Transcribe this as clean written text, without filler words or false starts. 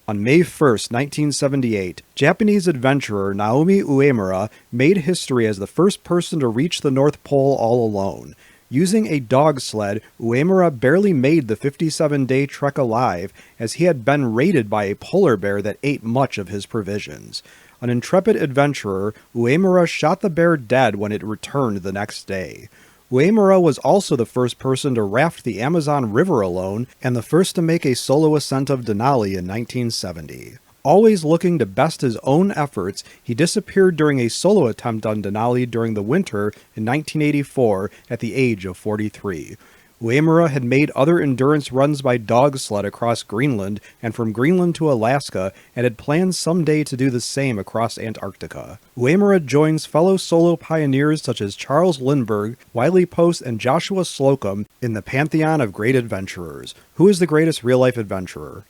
On May 1st, 1978, Japanese adventurer Naomi Uemura made history as the first person to reach the North Pole all alone. Using a dog sled, Uemura barely made the 57-day trek alive, as he had been raided by a polar bear that ate much of his provisions. An intrepid adventurer, Uemura shot the bear dead when it returned the next day. Uemura was also the first person to raft the Amazon River alone, and the first to make a solo ascent of Denali in 1970. Always looking to best his own efforts, he disappeared during a solo attempt on Denali during the winter in 1984 at the age of 43. Uemura had made other endurance runs by dog sled across Greenland and from Greenland to Alaska, and had planned someday to do the same across Antarctica. Uemura joins fellow solo pioneers such as Charles Lindbergh, Wiley Post, and Joshua Slocum in the pantheon of great adventurers. Who is the greatest real-life adventurer?